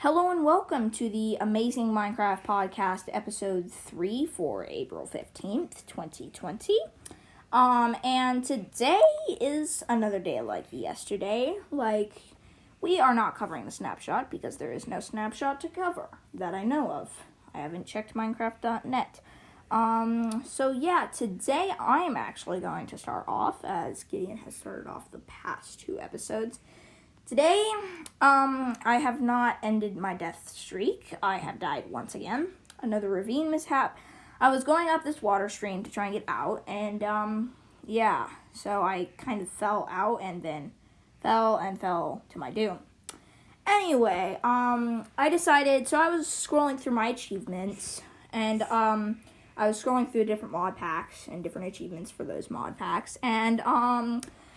Hello and welcome to the Amazing Minecraft Podcast, episode 3 for April 15th, 2020. And today is another day like yesterday. We are not covering the snapshot because there is no snapshot to cover that I know of. I haven't checked Minecraft.net. Today I am actually going to start off, as Gideon has started off the past 2 episodes. Today, I have not ended my death streak. I have died once again. Another ravine mishap. I was going up this water stream to try and get out, and, so I kind of fell out and then fell to my doom. Anyway, I decided, so I was scrolling through my achievements, and, I was scrolling through different mod packs and different achievements for those mod packs, and,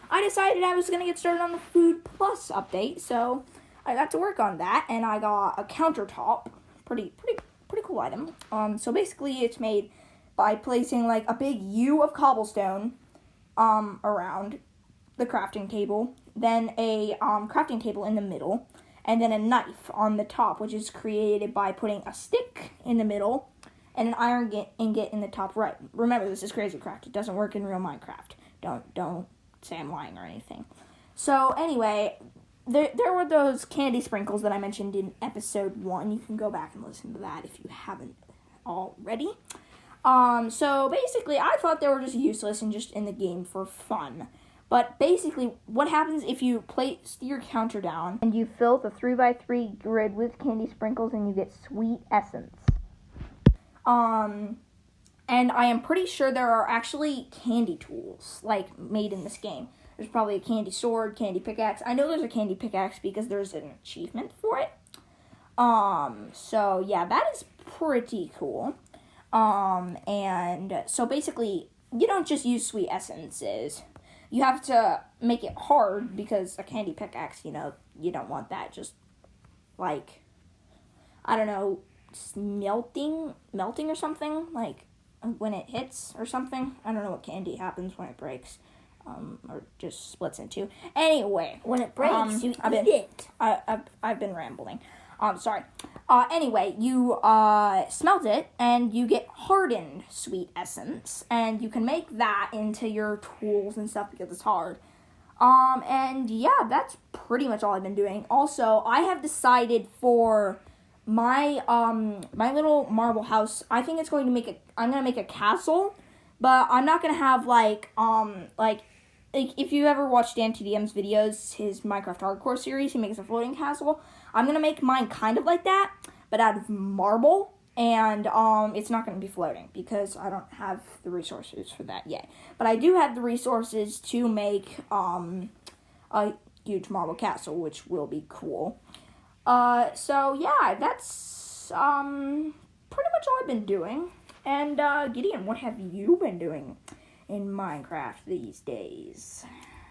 I decided I was going to get started on the Food Plus update, so I got to work on that, and I got a countertop, pretty cool item. So basically it's made by placing like a big U of cobblestone, around the crafting table, then a, crafting table in the middle, and then a knife on the top, which is created by putting a stick in the middle, and an iron ingot in the top right. Remember, this is Crazy Craft. It doesn't work in real Minecraft. Don't say I'm lying or anything. So anyway, there were those candy sprinkles that I mentioned in episode 1. You can go back and listen to that if you haven't already. So basically, I thought they were just useless and just in the game for fun. But basically, what happens if you place your counter down and you fill the 3x3 grid with candy sprinkles and you get sweet essence? And I am pretty sure there are actually candy tools, made in this game. There's probably a candy sword, candy pickaxe. I know there's a candy pickaxe because there's an achievement for it. That is pretty cool. And so basically, you don't just use sweet essences. You have to make it hard because a candy pickaxe, you don't want that just, melting or something, when it hits or something. I don't know what candy happens when it breaks, or just splits in two. Anyway, when it breaks, you eat it. I've been rambling. Sorry. Anyway, you smelt it and you get hardened sweet essence, and you can make that into your tools and stuff because it's hard. That's pretty much all I've been doing. Also, I have decided for my my little marble house, I think I'm gonna make a castle, but I'm not gonna have if you ever watched Dan TDM's videos, his Minecraft Hardcore series, he makes a floating castle. I'm gonna make mine kind of like that, but out of marble, and it's not gonna be floating because I don't have the resources for that yet. But I do have the resources to make a huge marble castle, which will be cool. That's pretty much all I've been doing. And Gideon, what have you been doing in Minecraft these days?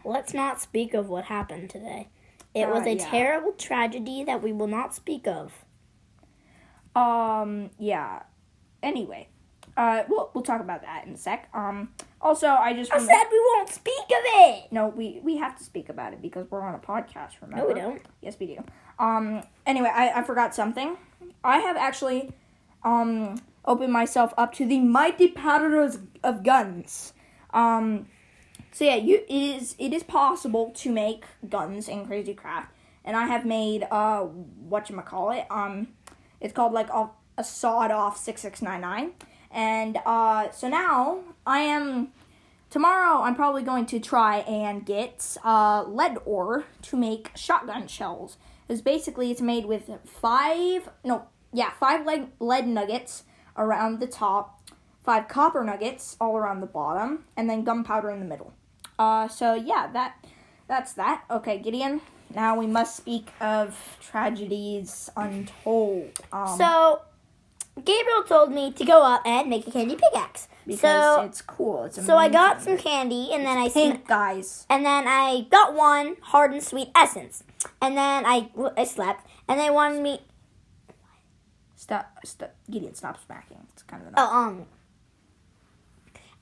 Let's not speak of what happened today. It was a terrible tragedy that we will not speak of. Anyway, we'll talk about that in a sec. Also, I said we won't speak of it! No, we have to speak about it because we're on a podcast, remember? No, we don't. Yes, we do. Anyway, I forgot something. I have actually, opened myself up to the mighty powers of guns. It is possible to make guns in Crazy Craft, and I have made, it's called, a sawed-off 6699, and, so now, tomorrow I'm probably going to try and get, lead ore to make shotgun shells. Because basically it's made with 5 lead nuggets around the top, 5 copper nuggets all around the bottom, and then gunpowder in the middle. That's that. Okay, Gideon, now we must speak of tragedies untold. So, Gabriel told me to go up and make a candy pickaxe. Because it's cool. It's amazing. So I got some candy, and then guys. And then I got one hardened sweet essence. And then I slept, and they wanted me... Stop. Gideon, stop smacking. It's kind of annoying.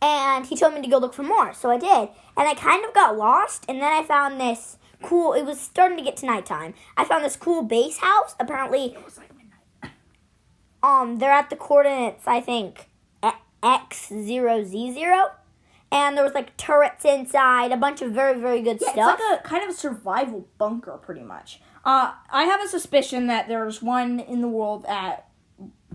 And he told me to go look for more, so I did. And I kind of got lost, and then I found this cool. It was starting to get to nighttime. I found this cool base house. Apparently, It was like midnight. they're at the coordinates, I think, X0Z0. And there was like turrets inside, a bunch of very, very good stuff. It's like a kind of a survival bunker, pretty much. I have a suspicion that there's one in the world at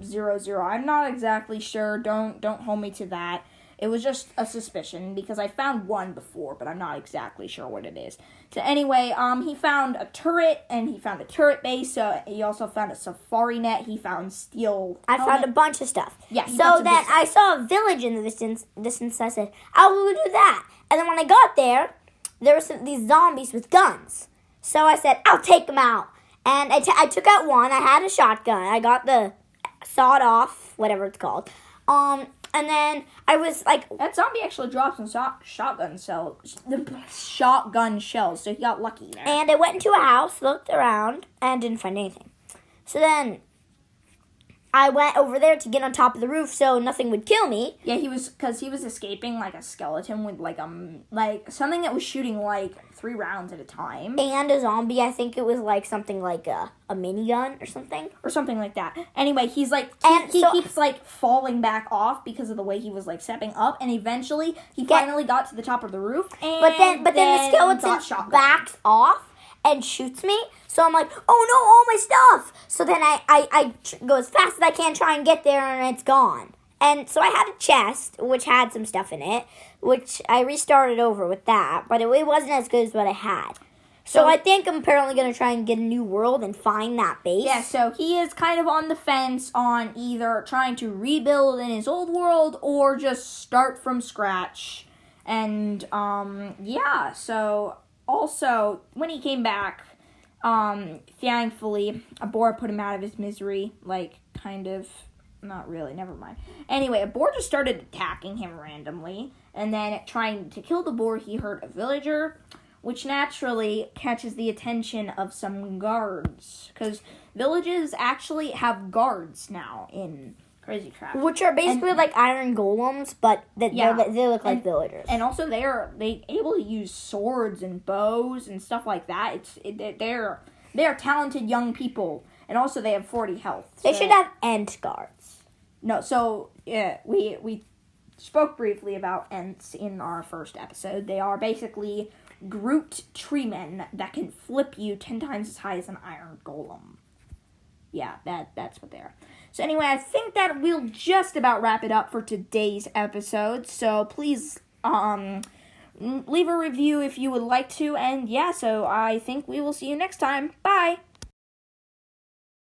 00. I'm not exactly sure. Don't hold me to that. It was just a suspicion because I found one before, but I'm not exactly sure what it is. So anyway, he found a turret and he found a turret base. So he also found a safari net. He found steel. I found a bunch of stuff. Yeah. So then I saw a village in the distance. I said, "I'll go do that." And then when I got there, there were these zombies with guns. So I said, "I'll take them out." And I took out one. I had a shotgun. I got the sawed off, whatever it's called. And then I was like, that zombie actually dropped some shotgun shells, so he got lucky there. And I went into a house, looked around, and didn't find anything. So then I went over there to get on top of the roof so nothing would kill me. Yeah, he was escaping like a skeleton with like something that was shooting like 3 rounds at a time. And a zombie, I think it was like something like a minigun or something. Or something like that. Anyway, he's like, he keeps like falling back off because of the way he was like stepping up, and eventually he finally got to the top of the roof. And but then the skeleton backs off and shoots me. So I'm like, oh no, all my stuff. So then I go as fast as I can, try and get there, and it's gone. And so I had a chest, which had some stuff in it, which I restarted over with that, but it wasn't as good as what I had. So I think I'm apparently going to try and get a new world and find that base. Yeah, so he is kind of on the fence on either trying to rebuild in his old world or just start from scratch. And, yeah, so also, when he came back, thankfully, a boar put him out of his misery, like, kind of. Not really, never mind. Anyway, a boar just started attacking him randomly, and then trying to kill the boar, he hurt a villager, which naturally catches the attention of some guards, because villages actually have guards now in Crazy Craft. Which are basically like iron golems, but they look like villagers. And also they able to use swords and bows and stuff like that. They're talented young people. And also, they have 40 health. They should have Ent guards. No, so, yeah, we spoke briefly about Ents in our first episode. They are basically Groot treemen that can flip you 10 times as high as an iron golem. Yeah, that's what they are. So anyway, I think that we'll just about wrap it up for today's episode. So please, leave a review if you would like to. And yeah, so I think we will see you next time. Bye!